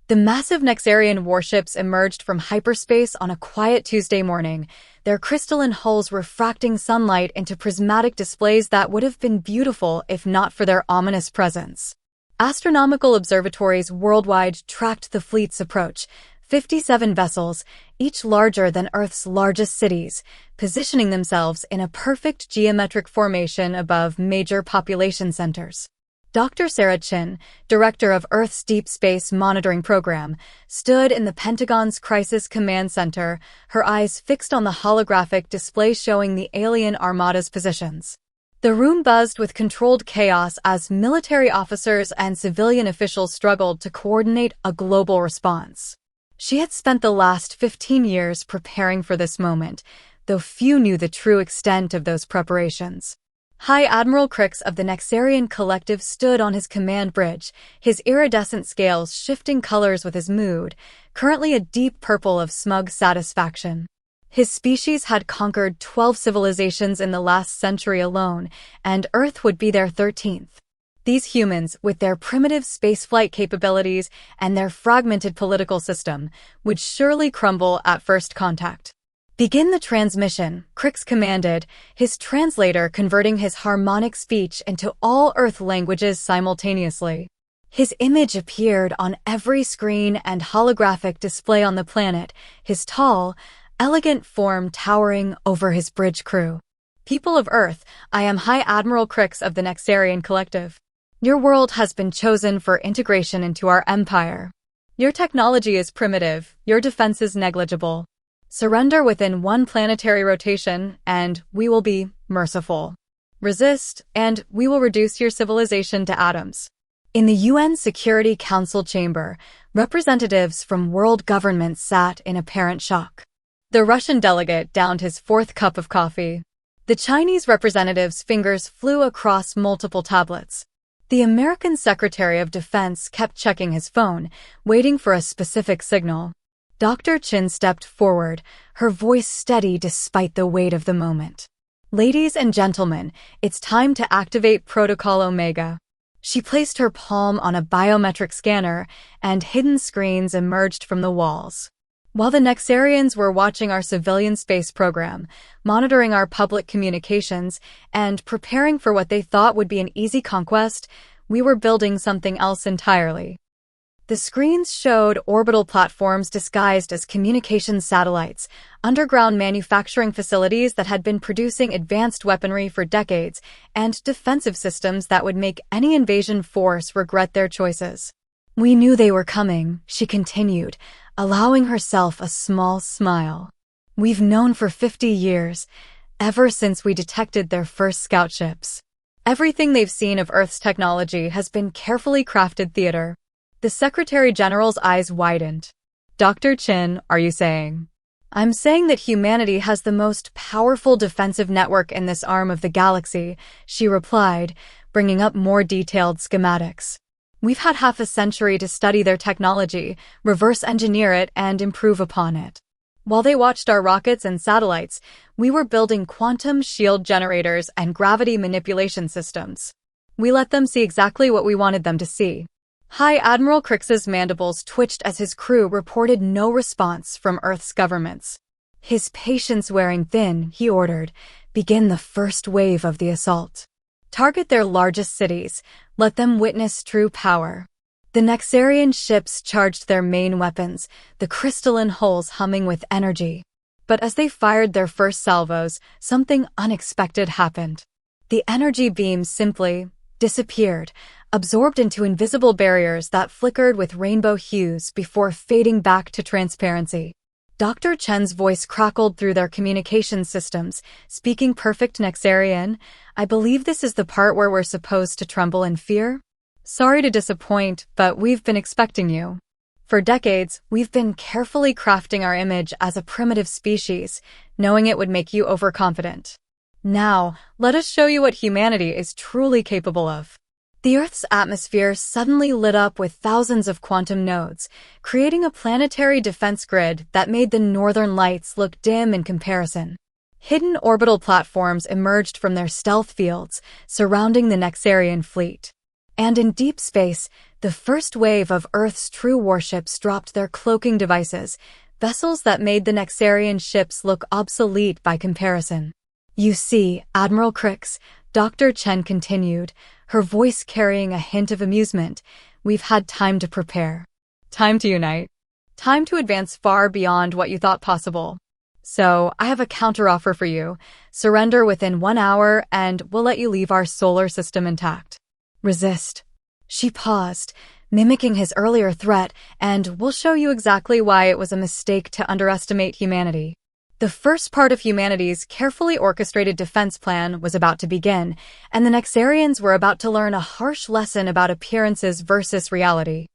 The massive Nexarian warships emerged from hyperspace on a quiet Tuesday morning, their crystalline hulls refracting sunlight into prismatic displays that would have been beautiful if not for their ominous presence. Astronomical observatories worldwide tracked the fleet's approach, 57 vessels, each larger than Earth's largest cities, positioning themselves in a perfect geometric formation above major population centers. Dr. Sarah Chin, director of Earth's Deep Space Monitoring Program, stood in the Pentagon's Crisis Command Center, her eyes fixed on the holographic display showing the alien armada's positions. The room buzzed with controlled chaos as military officers and civilian officials struggled to coordinate a global response. She had spent the last 15 years preparing for this moment, though few knew the true extent of those preparations. High Admiral Crix of the Nexarian Collective stood on his command bridge, his iridescent scales shifting colors with his mood, currently a deep purple of smug satisfaction. His species had conquered 12 civilizations in the last century alone, and Earth would be their 13th. These humans, with their primitive spaceflight capabilities and their fragmented political system, would surely crumble at first contact. "Begin the transmission," Crix commanded, his translator converting his harmonic speech into all Earth languages simultaneously. His image appeared on every screen and holographic display on the planet, his tall, elegant form towering over his bridge crew. "People of Earth, I am High Admiral Crix of the Nexarian Collective. Your world has been chosen for integration into our empire. Your technology is primitive, your defenses negligible. Surrender within one planetary rotation, and we will be merciful. Resist, and we will reduce your civilization to atoms." In the UN Security Council chamber, representatives from world governments sat in apparent shock. The Russian delegate downed his fourth cup of coffee. The Chinese representative's fingers flew across multiple tablets. The American Secretary of Defense kept checking his phone, waiting for a specific signal. Dr. Chin stepped forward, her voice steady despite the weight of the moment. "Ladies and gentlemen, it's time to activate Protocol Omega." She placed her palm on a biometric scanner, and hidden screens emerged from the walls. While the Nexarians were watching our civilian space program, monitoring our public communications, and preparing for what they thought would be an easy conquest, we were building something else entirely. The screens showed orbital platforms disguised as communications satellites, underground manufacturing facilities that had been producing advanced weaponry for decades, and defensive systems that would make any invasion force regret their choices. "We knew they were coming," she continued, allowing herself a small smile. "We've known for 50 years, ever since we detected their first scout ships. Everything they've seen of Earth's technology has been carefully crafted theater." The Secretary General's eyes widened. "Dr. Chin, are you saying?" "I'm saying that humanity has the most powerful defensive network in this arm of the galaxy," she replied, bringing up more detailed schematics. "We've had half a century to study their technology, reverse engineer it, and improve upon it. While they watched our rockets and satellites, we were building quantum shield generators and gravity manipulation systems. We let them see exactly what we wanted them to see." High Admiral Crix's mandibles twitched as his crew reported no response from Earth's governments. His patience wearing thin, he ordered, "Begin the first wave of the assault. Target their largest cities. Let them witness true power." The Nexarian ships charged their main weapons, the crystalline hulls humming with energy. But as they fired their first salvos, something unexpected happened. The energy beams simply disappeared, absorbed into invisible barriers that flickered with rainbow hues before fading back to transparency. Dr. Chen's voice crackled through their communication systems, speaking perfect Nexarian. "I believe this is the part where we're supposed to tremble in fear. Sorry to disappoint, but we've been expecting you. For decades, we've been carefully crafting our image as a primitive species, knowing it would make you overconfident. Now, let us show you what humanity is truly capable of." The Earth's atmosphere suddenly lit up with thousands of quantum nodes, creating a planetary defense grid that made the northern lights look dim in comparison. Hidden orbital platforms emerged from their stealth fields, surrounding the Nexarian fleet. And in deep space, The first wave of Earth's true warships dropped their cloaking devices, vessels that made the Nexarian ships look obsolete by comparison. "You see, Admiral Crix," Dr. Chen continued, her voice carrying a hint of amusement, "we've had time to prepare. Time to unite. Time to advance far beyond what you thought possible. So, I have a counteroffer for you. Surrender within 1 hour and we'll let you leave our solar system intact. Resist." She paused, mimicking his earlier threat, "and we'll show you exactly why it was a mistake to underestimate humanity." The first part of humanity's carefully orchestrated defense plan was about to begin, and the Nexarians were about to learn a harsh lesson about appearances versus reality.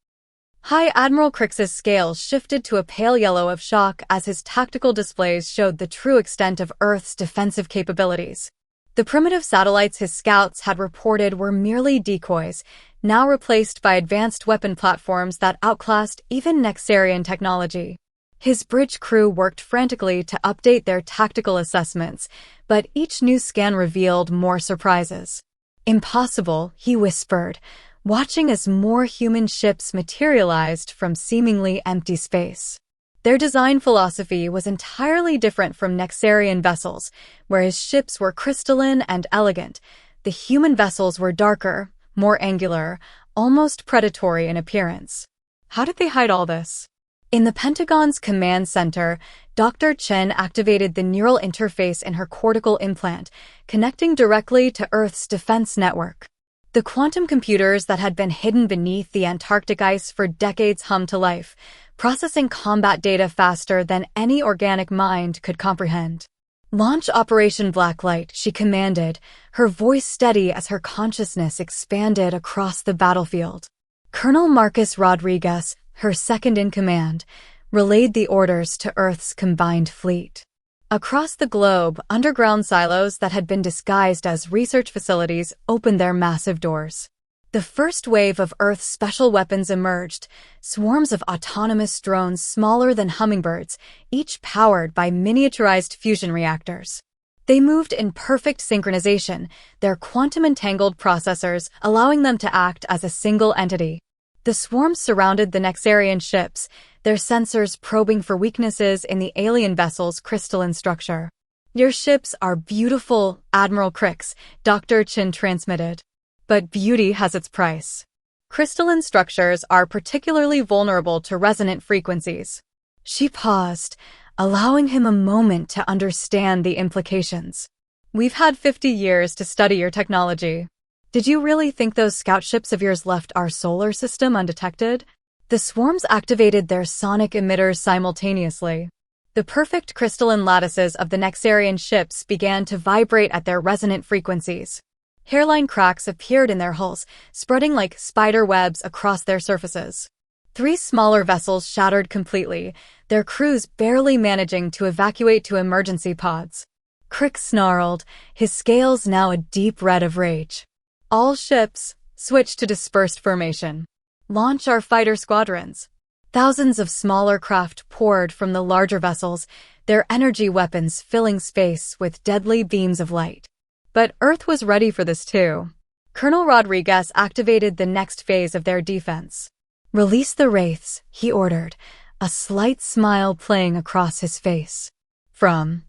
High Admiral Crix's scales shifted to a pale yellow of shock as his tactical displays showed the true extent of Earth's defensive capabilities. The primitive satellites his scouts had reported were merely decoys, now replaced by advanced weapon platforms that outclassed even Nexarian technology. His bridge crew worked frantically to update their tactical assessments, but each new scan revealed more surprises. "Impossible," he whispered, watching as more human ships materialized from seemingly empty space. Their design philosophy was entirely different from Nexarian vessels, where his ships were crystalline and elegant. The human vessels were darker, more angular, almost predatory in appearance. How did they hide all this? In the Pentagon's command center, Dr. Chen activated the neural interface in her cortical implant, connecting directly to Earth's defense network. The quantum computers that had been hidden beneath the Antarctic ice for decades hummed to life, processing combat data faster than any organic mind could comprehend. "Launch Operation Blacklight," she commanded, her voice steady as her consciousness expanded across the battlefield. Colonel Marcus Rodriguez, her second-in-command, relayed the orders to Earth's combined fleet. Across the globe, underground silos that had been disguised as research facilities opened their massive doors. The first wave of Earth's special weapons emerged, swarms of autonomous drones smaller than hummingbirds, each powered by miniaturized fusion reactors. They moved in perfect synchronization, their quantum-entangled processors allowing them to act as a single entity. The swarms surrounded the Nexarian ships, their sensors probing for weaknesses in the alien vessel's crystalline structure. "Your ships are beautiful, Admiral Crix," Dr. Chen transmitted. "But beauty has its price. Crystalline structures are particularly vulnerable to resonant frequencies." She paused, allowing him a moment to understand the implications. "We've had 50 years to study your technology. Did you really think those scout ships of yours left our solar system undetected?" The swarms activated their sonic emitters simultaneously. The perfect crystalline lattices of the Nexarian ships began to vibrate at their resonant frequencies. Hairline cracks appeared in their hulls, spreading like spider webs across their surfaces. 3 smaller vessels shattered completely, their crews barely managing to evacuate to emergency pods. Crix snarled, his scales now a deep red of rage. "All ships, switch to dispersed formation. Launch our fighter squadrons." Thousands of smaller craft poured from the larger vessels, their energy weapons filling space with deadly beams of light. But Earth was ready for this too. Colonel Rodriguez activated the next phase of their defense. "Release the wraiths," he ordered, a slight smile playing across his face. From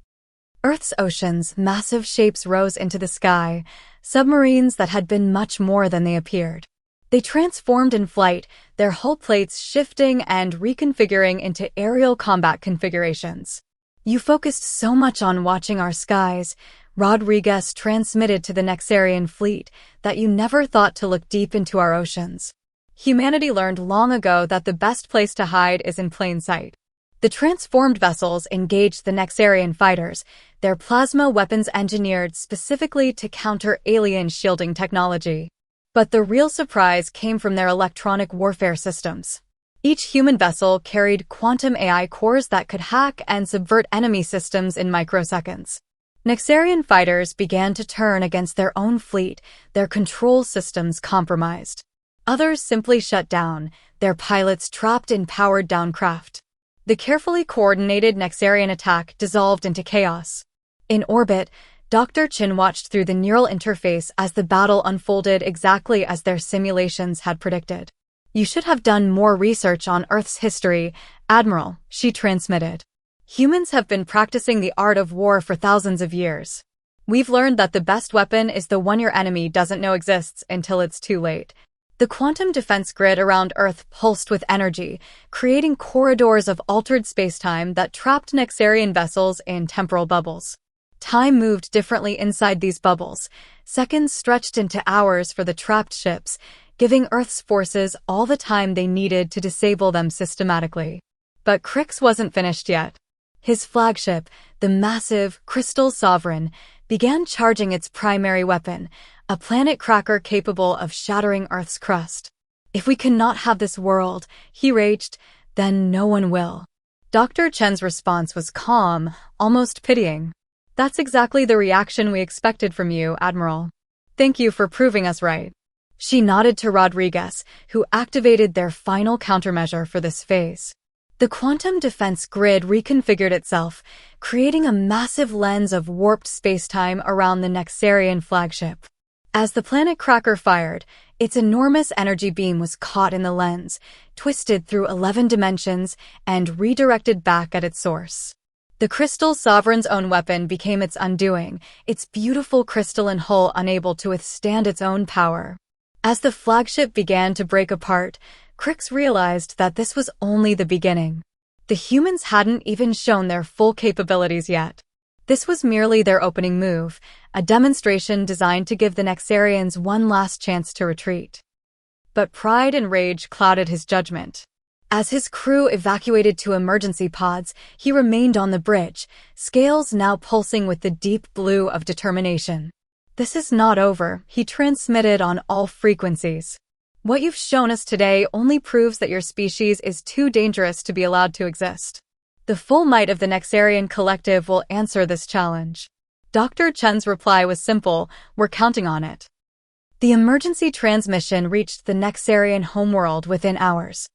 Earth's oceans, massive shapes rose into the sky, submarines that had been much more than they appeared. They transformed in flight, their hull plates shifting and reconfiguring into aerial combat configurations. "You focused so much on watching our skies," Rodriguez transmitted to the Nexarian fleet, "that you never thought to look deep into our oceans. Humanity learned long ago that the best place to hide is in plain sight." The transformed vessels engaged the Nexarian fighters, their plasma weapons engineered specifically to counter alien shielding technology. But the real surprise came from their electronic warfare systems. Each human vessel carried quantum AI cores that could hack and subvert enemy systems in microseconds. Nexarian fighters began to turn against their own fleet, their control systems compromised. Others simply shut down, their pilots trapped in powered-down craft. The carefully coordinated Nexarian attack dissolved into chaos. In orbit, Dr. Chen watched through the neural interface as the battle unfolded exactly as their simulations had predicted. "You should have done more research on Earth's history, Admiral," she transmitted. "Humans have been practicing the art of war for thousands of years. We've learned that the best weapon is the one your enemy doesn't know exists until it's too late." The quantum defense grid around Earth pulsed with energy, creating corridors of altered spacetime that trapped Nexarian vessels in temporal bubbles. Time moved differently inside these bubbles. Seconds stretched into hours for the trapped ships, giving Earth's forces all the time they needed to disable them systematically. But Crix wasn't finished yet. His flagship, the massive Crystal Sovereign, began charging its primary weapon, a planet cracker capable of shattering Earth's crust. "If we cannot have this world," he raged, "then no one will." Dr. Chen's response was calm, almost pitying. "That's exactly the reaction we expected from you, Admiral. Thank you for proving us right." She nodded to Rodriguez, who activated their final countermeasure for this phase. The quantum defense grid reconfigured itself, creating a massive lens of warped spacetime around the Nexarian flagship. As the planet cracker fired, its enormous energy beam was caught in the lens, twisted through 11 dimensions, and redirected back at its source. The Crystal Sovereign's own weapon became its undoing, its beautiful crystalline hull unable to withstand its own power. As the flagship began to break apart, Crix realized that this was only the beginning. The humans hadn't even shown their full capabilities yet. This was merely their opening move, a demonstration designed to give the Nexarians one last chance to retreat. But pride and rage clouded his judgment. As his crew evacuated to emergency pods, he remained on the bridge, scales now pulsing with the deep blue of determination. "This is not over," he transmitted on all frequencies. "What you've shown us today only proves that your species is too dangerous to be allowed to exist. The full might of the Nexarian collective will answer this challenge." Dr. Chen's reply was simple: "We're counting on it." The emergency transmission reached the Nexarian homeworld within hours.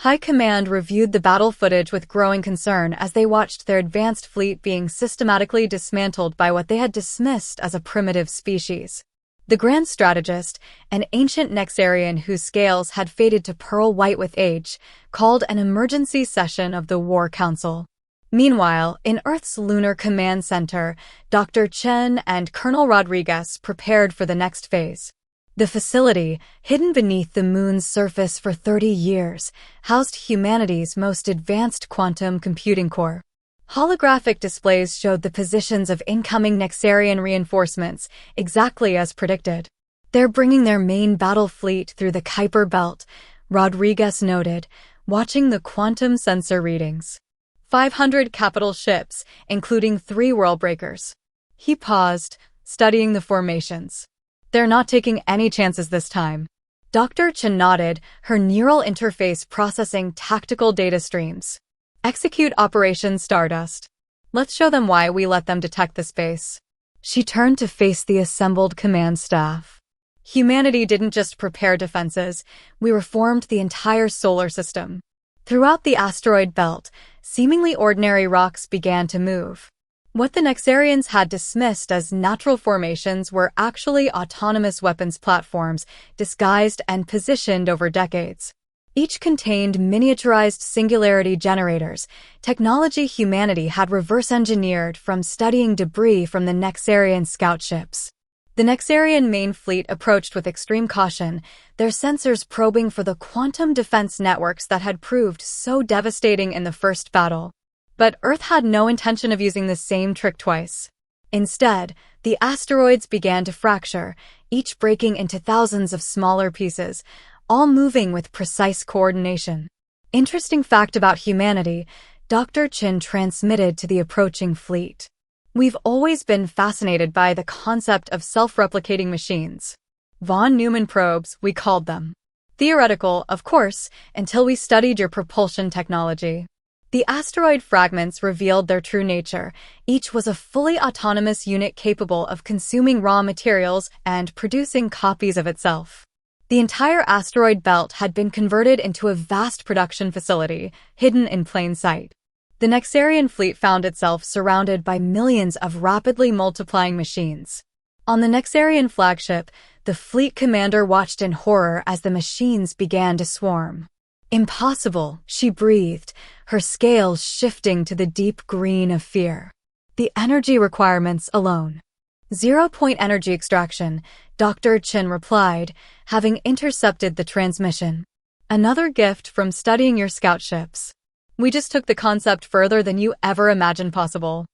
High Command reviewed the battle footage with growing concern as they watched their advanced fleet being systematically dismantled by what they had dismissed as a primitive species. The Grand Strategist, an ancient Nexarian whose scales had faded to pearl white with age, called an emergency session of the War Council. Meanwhile, in Earth's Lunar Command Center, Dr. Chen and Colonel Rodriguez prepared for the next phase. The facility, hidden beneath the moon's surface for 30 years, housed humanity's most advanced quantum computing core. Holographic displays showed the positions of incoming Nexarian reinforcements, exactly as predicted. "They're bringing their main battle fleet through the Kuiper Belt," Rodriguez noted, watching the quantum sensor readings. 500 capital ships, including 3 worldbreakers. He paused, studying the formations. "They're not taking any chances this time." Dr. Chen nodded, her neural interface processing tactical data streams. "Execute Operation Stardust. Let's show them why we let them detect the space." She turned to face the assembled command staff. "Humanity didn't just prepare defenses, we reformed the entire solar system." Throughout the asteroid belt, seemingly ordinary rocks began to move. What the Nexarians had dismissed as natural formations were actually autonomous weapons platforms, disguised and positioned over decades. Each contained miniaturized singularity generators, technology humanity had reverse-engineered from studying debris from the Nexarian scout ships. The Nexarian main fleet approached with extreme caution, their sensors probing for the quantum defense networks that had proved so devastating in the first battle. But Earth had no intention of using the same trick twice. Instead, the asteroids began to fracture, each breaking into thousands of smaller pieces, all moving with precise coordination. Interesting fact about humanity, Dr. Chen transmitted to the approaching fleet. "We've always been fascinated by the concept of self-replicating machines. Von Neumann probes, we called them. Theoretical, of course, until we studied your propulsion technology." The asteroid fragments revealed their true nature. Each was a fully autonomous unit capable of consuming raw materials and producing copies of itself. The entire asteroid belt had been converted into a vast production facility, hidden in plain sight. The Nexarian fleet found itself surrounded by millions of rapidly multiplying machines. On the Nexarian flagship, The fleet commander watched in horror as the machines began to swarm. Impossible, she breathed, her scales shifting to the deep green of fear. The energy requirements alone. 0-point energy extraction, Dr. Chen replied, having intercepted the transmission. Another gift from studying your scout ships. We just took the concept further than you ever imagined possible.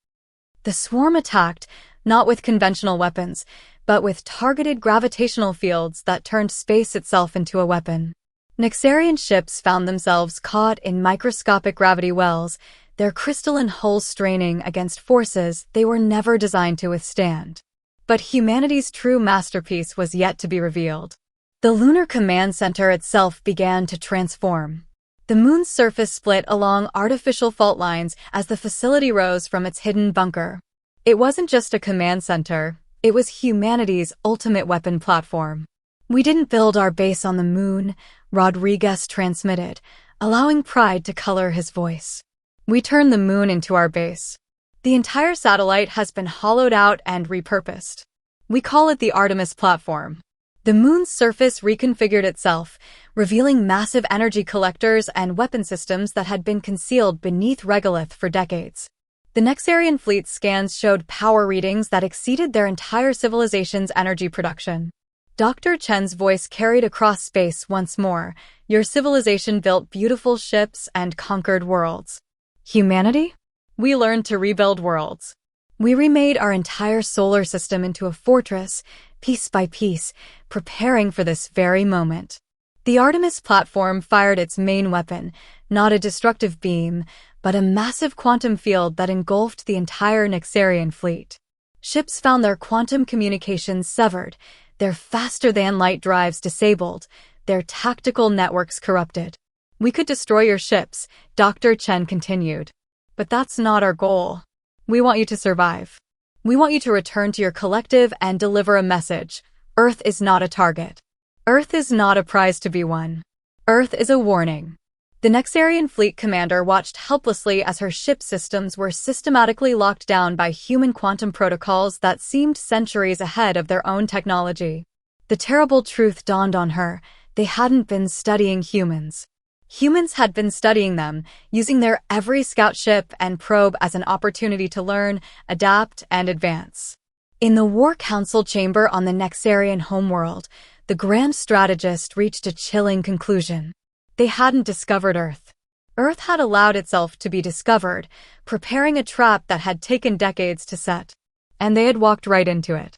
The swarm attacked, not with conventional weapons, but with targeted gravitational fields that turned space itself into a weapon. Nexarian ships found themselves caught in microscopic gravity wells, their crystalline hulls straining against forces they were never designed to withstand. But humanity's true masterpiece was yet to be revealed. The Lunar Command Center itself began to transform. The moon's surface split along artificial fault lines as the facility rose from its hidden bunker. It wasn't just a command center, it was humanity's ultimate weapon platform. We didn't build our base on the moon, Rodriguez transmitted, allowing pride to color his voice. We turned the moon into our base. The entire satellite has been hollowed out and repurposed. We call it the Artemis platform. The moon's surface reconfigured itself, revealing massive energy collectors and weapon systems that had been concealed beneath regolith for decades. The Nexarian fleet's scans showed power readings that exceeded their entire civilization's energy production. Dr. Chen's voice carried across space once more. Your civilization built beautiful ships and conquered worlds. Humanity? We learned to rebuild worlds. We remade our entire solar system into a fortress, piece by piece, preparing for this very moment. The Artemis platform fired its main weapon, not a destructive beam, but a massive quantum field that engulfed the entire Nexarian fleet. Ships found their quantum communications severed, their faster-than-light drives disabled, their tactical networks corrupted. We could destroy your ships, Dr. Chen continued. But that's not our goal. We want you to survive. We want you to return to your collective and deliver a message. Earth is not a target. Earth is not a prize to be won. Earth is a warning. The Nexarian fleet commander watched helplessly as her ship systems were systematically locked down by human quantum protocols that seemed centuries ahead of their own technology. The terrible truth dawned on her. They hadn't been studying humans. Humans had been studying them, using their every scout ship and probe as an opportunity to learn, adapt, and advance. In the War Council chamber on the Nexarian homeworld, the Grand Strategist reached a chilling conclusion. They hadn't discovered Earth. Earth had allowed itself to be discovered, preparing a trap that had taken decades to set. And they had walked right into it.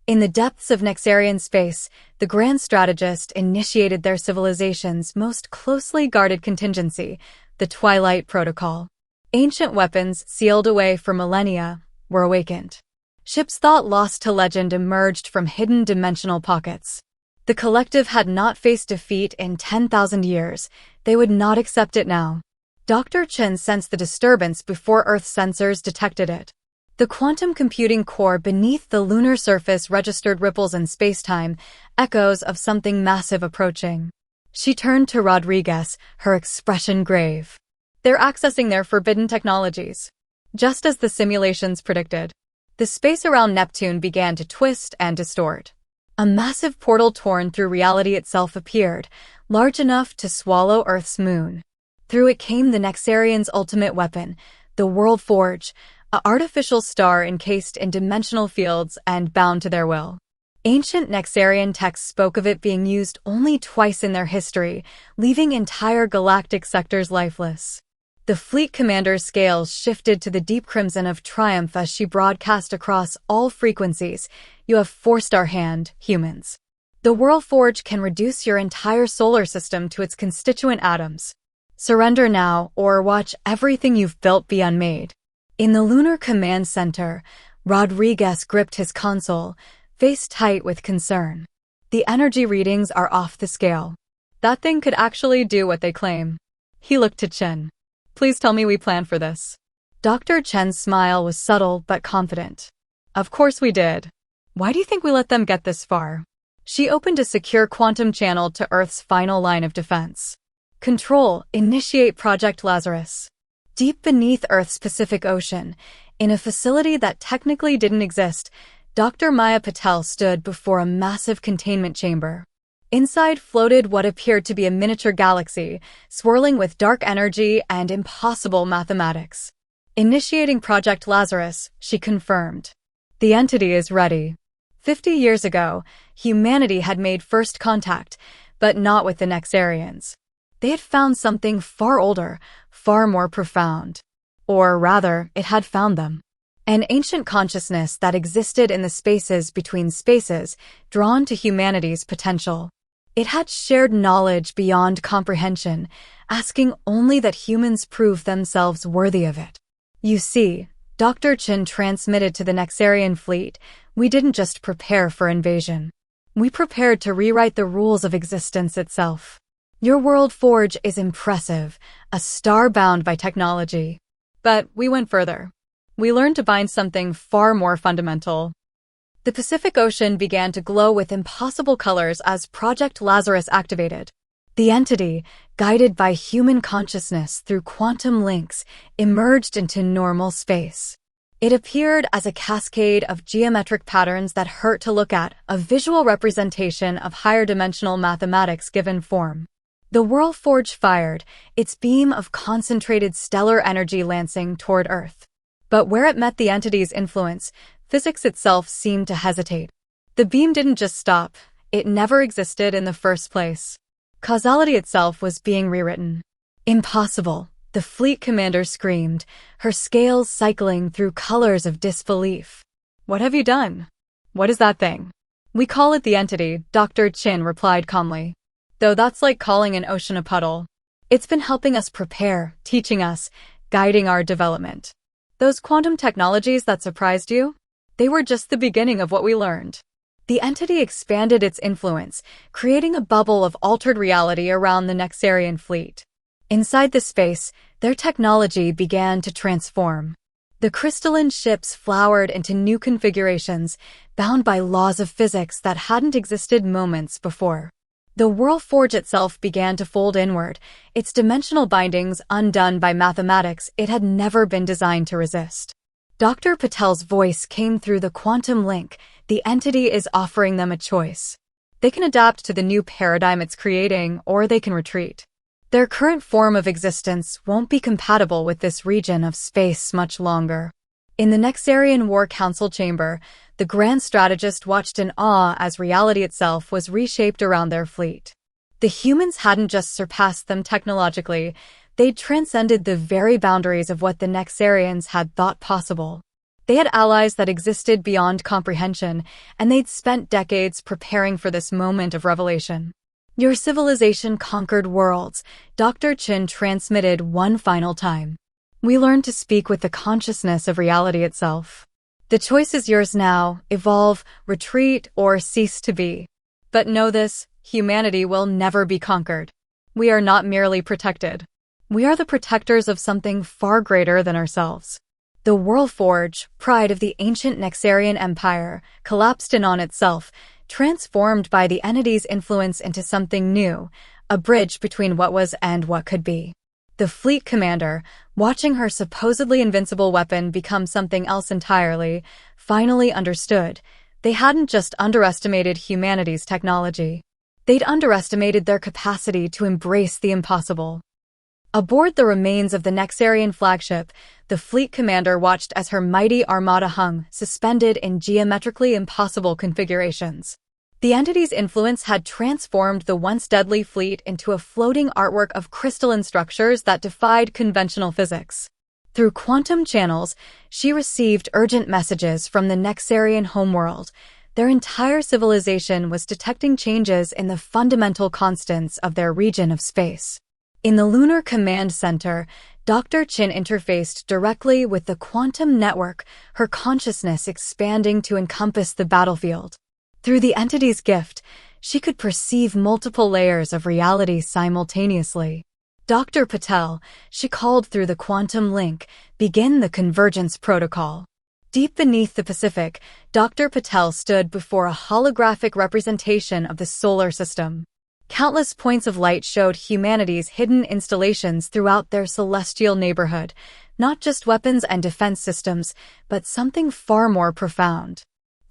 In the depths of Nexarian space, the Grand Strategist initiated their civilization's most closely guarded contingency, the Twilight Protocol. Ancient weapons, sealed away for millennia, were awakened. Ships thought lost to legend emerged from hidden dimensional pockets. The collective had not faced defeat in 10,000 years. They would not accept it now. Dr. Chen sensed the disturbance before Earth's sensors detected it. The quantum computing core beneath the lunar surface registered ripples in spacetime, echoes of something massive approaching. She turned to Rodriguez, her expression grave. They're accessing their forbidden technologies. Just as the simulations predicted. The space around Neptune began to twist and distort. A massive portal torn through reality itself appeared, large enough to swallow Earth's moon. Through it came the Nexarians' ultimate weapon, the World Forge, an artificial star encased in dimensional fields and bound to their will. Ancient Nexarian texts spoke of it being used only twice in their history, leaving entire galactic sectors lifeless. The fleet commander's scales shifted to the deep crimson of triumph as she broadcast across all frequencies. You have forced our hand, humans. The World Forge can reduce your entire solar system to its constituent atoms. Surrender now, or watch everything you've built be unmade. In the Lunar Command Center, Rodriguez gripped his console, face tight with concern. The energy readings are off the scale. That thing could actually do what they claim. He looked to Chen. Please tell me we planned for this. Dr. Chen's smile was subtle but confident. Of course we did. Why do you think we let them get this far? She opened a secure quantum channel to Earth's final line of defense. Control, initiate Project Lazarus. Deep beneath Earth's Pacific Ocean, in a facility that technically didn't exist, Dr. Maya Patel stood before a massive containment chamber. Inside floated what appeared to be a miniature galaxy, swirling with dark energy and impossible mathematics. Initiating Project Lazarus, she confirmed. The entity is ready. 50 years ago, humanity had made first contact, but not with the Nexarians. They had found something far older, far more profound. Or rather, it had found them. An ancient consciousness that existed in the spaces between spaces, drawn to humanity's potential. It had shared knowledge beyond comprehension, asking only that humans prove themselves worthy of it. You see, Dr. Chin transmitted to the Nexarian fleet, we didn't just prepare for invasion. We prepared to rewrite the rules of existence itself. Your world forge is impressive, a star bound by technology. But we went further. We learned to bind something far more fundamental. The Pacific Ocean began to glow with impossible colors as Project Lazarus activated. The entity, guided by human consciousness through quantum links, emerged into normal space. It appeared as a cascade of geometric patterns that hurt to look at, a visual representation of higher dimensional mathematics given form. The World Forge fired, its beam of concentrated stellar energy lancing toward Earth. But where it met the entity's influence, physics itself seemed to hesitate. The beam didn't just stop, it never existed in the first place. Causality itself was being rewritten. Impossible, the fleet commander screamed, her scales cycling through colors of disbelief. What have you done? What is that thing? We call it the entity, Dr. Chin replied calmly. Though that's like calling an ocean a puddle. It's been helping us prepare, teaching us, guiding our development. Those quantum technologies that surprised you? They were just the beginning of what we learned. The entity expanded its influence, creating a bubble of altered reality around the Nexarian fleet. Inside the space, their technology began to transform. The crystalline ships flowered into new configurations, bound by laws of physics that hadn't existed moments before. The World Forge itself began to fold inward, its dimensional bindings undone by mathematics it had never been designed to resist. Dr. Patel's voice came through the quantum link. The entity is offering them a choice. They can adapt to the new paradigm it's creating, or they can retreat. Their current form of existence won't be compatible with this region of space much longer. In the Nexarian War Council chamber, the Grand Strategist watched in awe as reality itself was reshaped around their fleet. The humans hadn't just surpassed them technologically, they'd transcended the very boundaries of what the Nexarians had thought possible. They had allies that existed beyond comprehension, and they'd spent decades preparing for this moment of revelation. Your civilization conquered worlds, Dr. Chin transmitted one final time. We learned to speak with the consciousness of reality itself. The choice is yours now, evolve, retreat, or cease to be. But know this, humanity will never be conquered. We are not merely protected. We are the protectors of something far greater than ourselves. The World Forge, pride of the ancient Nexarian Empire, collapsed in on itself, transformed by the entity's influence into something new, a bridge between what was and what could be. The fleet commander, watching her supposedly invincible weapon become something else entirely, finally understood. They hadn't just underestimated humanity's technology. They'd underestimated their capacity to embrace the impossible. Aboard the remains of the Nexarian flagship, the fleet commander watched as her mighty armada hung, suspended in geometrically impossible configurations. The entity's influence had transformed the once deadly fleet into a floating artwork of crystalline structures that defied conventional physics. Through quantum channels, she received urgent messages from the Nexarian homeworld. Their entire civilization was detecting changes in the fundamental constants of their region of space. In the Lunar Command Center, Dr. Chin interfaced directly with the quantum network, her consciousness expanding to encompass the battlefield. Through the entity's gift, she could perceive multiple layers of reality simultaneously. Dr. Patel, she called through the quantum link, begin the convergence protocol. Deep beneath the Pacific, Dr. Patel stood before a holographic representation of the solar system. Countless points of light showed humanity's hidden installations throughout their celestial neighborhood, not just weapons and defense systems, but something far more profound.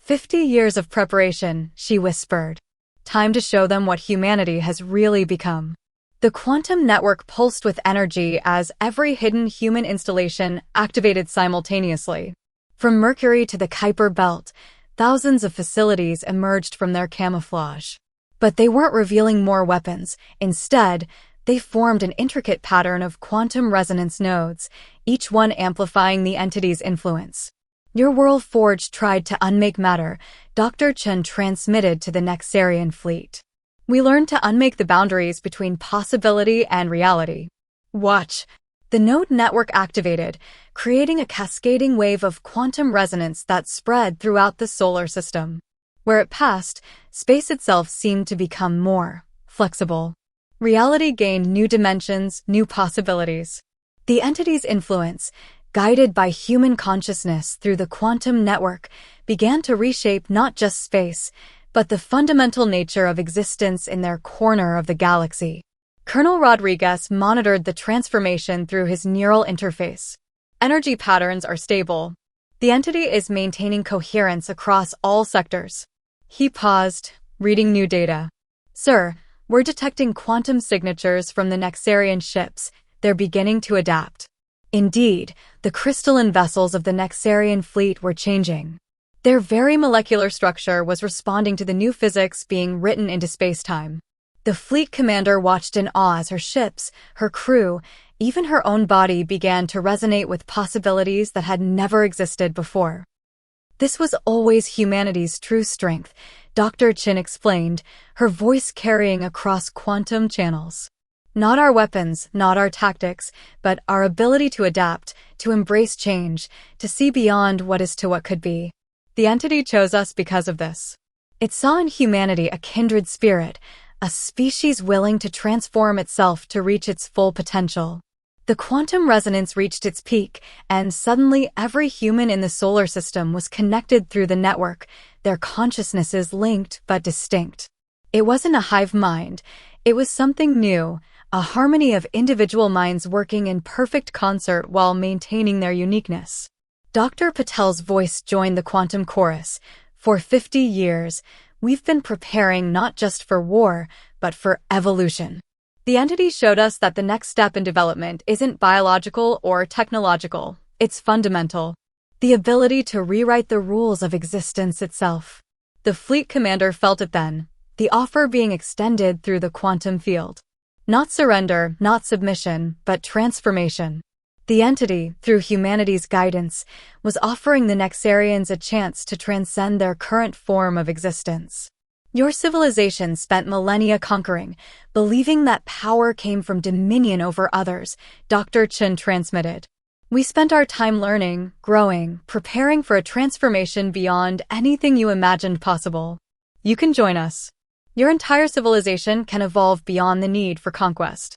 50 years of preparation, she whispered. Time to show them what humanity has really become. The quantum network pulsed with energy as every hidden human installation activated simultaneously. From Mercury to the Kuiper Belt, thousands of facilities emerged from their camouflage. But they weren't revealing more weapons. Instead, they formed an intricate pattern of quantum resonance nodes, each one amplifying the entity's influence. Your world forge tried to unmake matter, Dr. Chen transmitted to the Nexarian fleet. We learned to unmake the boundaries between possibility and reality. Watch. The node network activated, creating a cascading wave of quantum resonance that spread throughout the solar system. Where it passed, space itself seemed to become more flexible. Reality gained new dimensions, new possibilities. The entity's influence, guided by human consciousness through the quantum network, began to reshape not just space, but the fundamental nature of existence in their corner of the galaxy. Colonel Rodriguez monitored the transformation through his neural interface. Energy patterns are stable. The entity is maintaining coherence across all sectors. He paused, reading new data. Sir, we're detecting quantum signatures from the Nexarian ships. They're beginning to adapt. Indeed, the crystalline vessels of the Nexarian fleet were changing. Their very molecular structure was responding to the new physics being written into space-time. The fleet commander watched in awe as her ships, her crew, even her own body began to resonate with possibilities that had never existed before. This was always humanity's true strength, Dr. Chin explained, her voice carrying across quantum channels. Not our weapons, not our tactics, but our ability to adapt, to embrace change, to see beyond what is to what could be. The entity chose us because of this. It saw in humanity a kindred spirit, a species willing to transform itself to reach its full potential. The quantum resonance reached its peak, and suddenly every human in the solar system was connected through the network, their consciousnesses linked but distinct. It wasn't a hive mind, it was something new, a harmony of individual minds working in perfect concert while maintaining their uniqueness. Dr. Patel's voice joined the quantum chorus. For 50 years, we've been preparing not just for war, but for evolution. The entity showed us that the next step in development isn't biological or technological, it's fundamental. The ability to rewrite the rules of existence itself. The fleet commander felt it then, the offer being extended through the quantum field. Not surrender, not submission, but transformation. The entity, through humanity's guidance, was offering the Nexarians a chance to transcend their current form of existence. Your civilization spent millennia conquering, believing that power came from dominion over others, Dr. Chen transmitted. We spent our time learning, growing, preparing for a transformation beyond anything you imagined possible. You can join us. Your entire civilization can evolve beyond the need for conquest.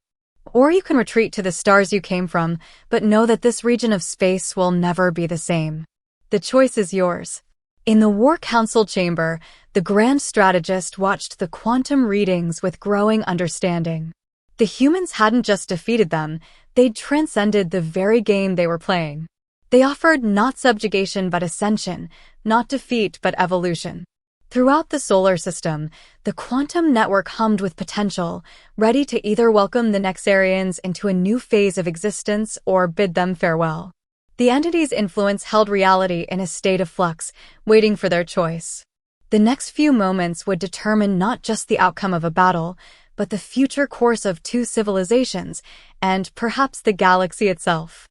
Or you can retreat to the stars you came from, but know that this region of space will never be the same. The choice is yours. In the War Council chamber, the Grand Strategist watched the quantum readings with growing understanding. The humans hadn't just defeated them, they'd transcended the very game they were playing. They offered not subjugation but ascension, not defeat but evolution. Throughout the solar system, the quantum network hummed with potential, ready to either welcome the Nexarians into a new phase of existence or bid them farewell. The entity's influence held reality in a state of flux, waiting for their choice. The next few moments would determine not just the outcome of a battle, but the future course of two civilizations, and perhaps the galaxy itself.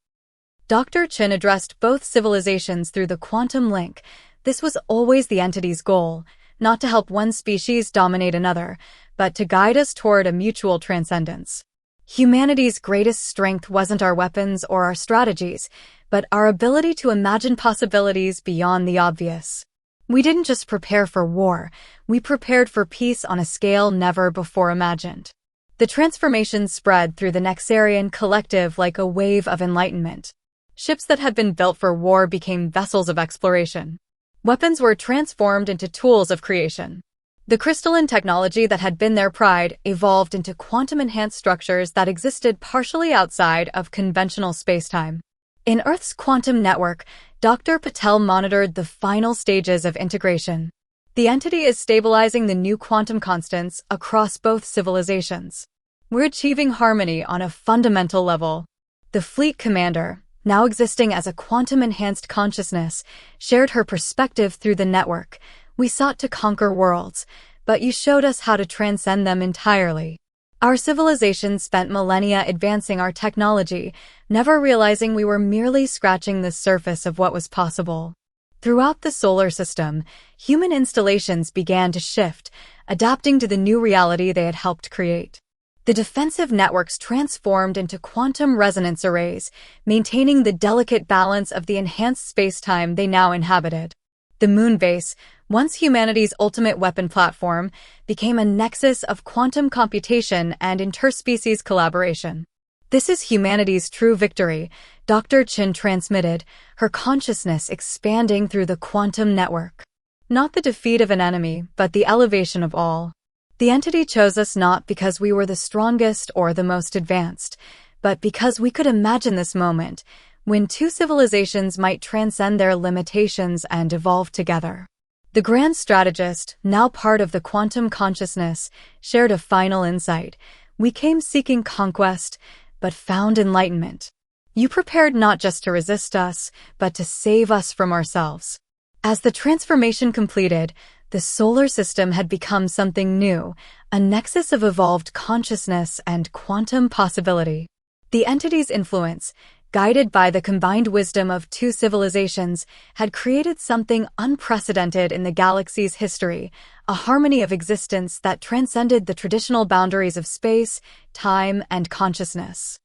Dr. Chin addressed both civilizations through the quantum link. This was always the entity's goal, not to help one species dominate another, but to guide us toward a mutual transcendence. Humanity's greatest strength wasn't our weapons or our strategies, but our ability to imagine possibilities beyond the obvious. We didn't just prepare for war, we prepared for peace on a scale never before imagined. The transformation spread through the Nexarian collective like a wave of enlightenment. Ships that had been built for war became vessels of exploration. Weapons were transformed into tools of creation. The crystalline technology that had been their pride evolved into quantum-enhanced structures that existed partially outside of conventional spacetime. In Earth's quantum network, Dr. Patel monitored the final stages of integration. The entity is stabilizing the new quantum constants across both civilizations. We're achieving harmony on a fundamental level. The fleet commander, now existing as a quantum-enhanced consciousness, shared her perspective through the network. We sought to conquer worlds, but you showed us how to transcend them entirely. Our civilization spent millennia advancing our technology, never realizing we were merely scratching the surface of what was possible. Throughout the solar system, human installations began to shift, adapting to the new reality they had helped create. The defensive networks transformed into quantum resonance arrays, maintaining the delicate balance of the enhanced space-time they now inhabited. The moon base, once humanity's ultimate weapon platform, became a nexus of quantum computation and interspecies collaboration. "This is humanity's true victory," Dr. Chin transmitted, her consciousness expanding through the quantum network. "Not the defeat of an enemy, but the elevation of all. The entity chose us not because we were the strongest or the most advanced, but because we could imagine this moment, when two civilizations might transcend their limitations and evolve together." The grand strategist, now part of the quantum consciousness, shared a final insight. "We came seeking conquest, but found enlightenment. You prepared not just to resist us, but to save us from ourselves." As the transformation completed, the solar system had become something new, a nexus of evolved consciousness and quantum possibility. The entity's influence, guided by the combined wisdom of two civilizations, had created something unprecedented in the galaxy's history, a harmony of existence that transcended the traditional boundaries of space, time, and consciousness.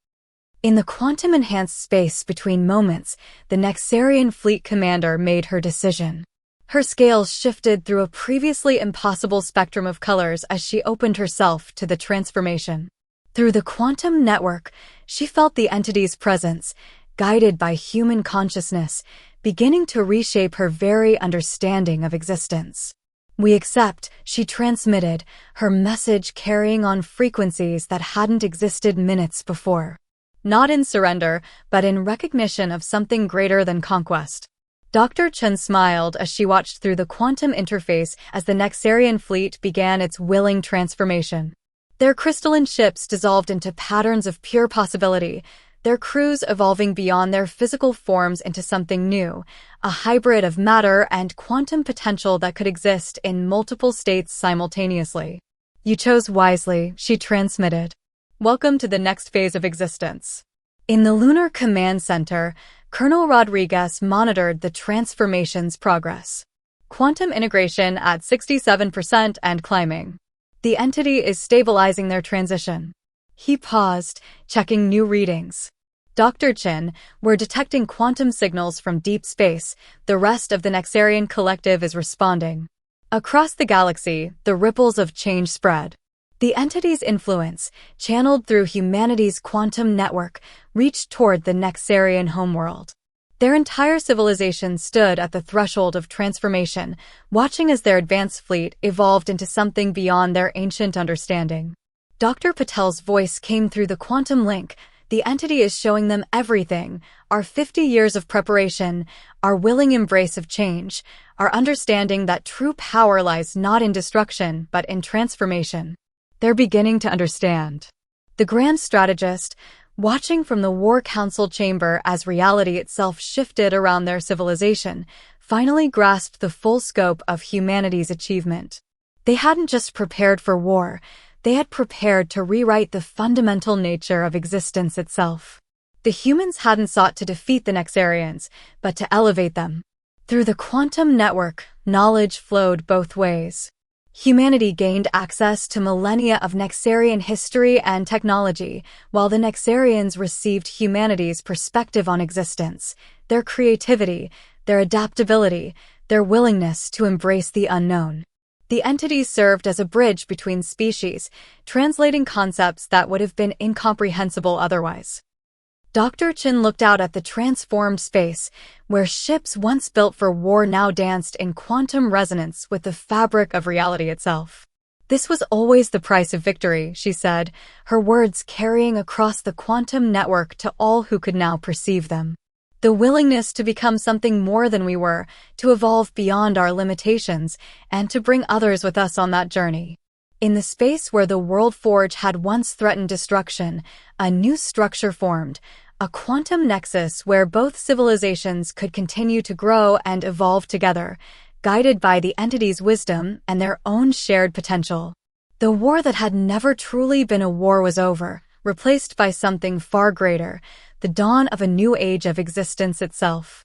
In the quantum-enhanced space between moments, the Nexarian fleet commander made her decision. Her scales shifted through a previously impossible spectrum of colors as she opened herself to the transformation. Through the quantum network, she felt the entity's presence, guided by human consciousness, beginning to reshape her very understanding of existence. "We accept," she transmitted, her message carrying on frequencies that hadn't existed minutes before. Not in surrender, but in recognition of something greater than conquest. Dr. Chen smiled as she watched through the quantum interface as the Nexarian fleet began its willing transformation. Their crystalline ships dissolved into patterns of pure possibility, their crews evolving beyond their physical forms into something new, a hybrid of matter and quantum potential that could exist in multiple states simultaneously. "You chose wisely," she transmitted. "Welcome to the next phase of existence." In the Lunar Command Center, Colonel Rodriguez monitored the transformation's progress. Quantum integration at 67% and climbing. "The entity is stabilizing their transition." He paused, checking new readings. "Dr. Chin, we're detecting quantum signals from deep space. The rest of the Nexarian collective is responding." Across the galaxy, the ripples of change spread. The entity's influence, channeled through humanity's quantum network, reached toward the Nexarian homeworld. Their entire civilization stood at the threshold of transformation, watching as their advanced fleet evolved into something beyond their ancient understanding. Dr. Patel's voice came through the quantum link. "The entity is showing them everything, our 50 years of preparation, our willing embrace of change, our understanding that true power lies not in destruction but in transformation. They're beginning to understand." The grand strategist, watching from the War Council chamber as reality itself shifted around their civilization, finally grasped the full scope of humanity's achievement. They hadn't just prepared for war, they had prepared to rewrite the fundamental nature of existence itself. The humans hadn't sought to defeat the Nexarians, but to elevate them. Through the quantum network, knowledge flowed both ways. Humanity gained access to millennia of Nexarian history and technology, while the Nexarians received humanity's perspective on existence, their creativity, their adaptability, their willingness to embrace the unknown. The entities served as a bridge between species, translating concepts that would have been incomprehensible otherwise. Dr. Chin looked out at the transformed space, where ships once built for war now danced in quantum resonance with the fabric of reality itself. "This was always the price of victory," she said, her words carrying across the quantum network to all who could now perceive them. The willingness to become something more than we were, to evolve beyond our limitations, and to bring others with us on that journey. In the space where the World Forge had once threatened destruction, a new structure formed, a quantum nexus where both civilizations could continue to grow and evolve together, guided by the entity's wisdom and their own shared potential. The war that had never truly been a war was over, replaced by something far greater, the dawn of a new age of existence itself.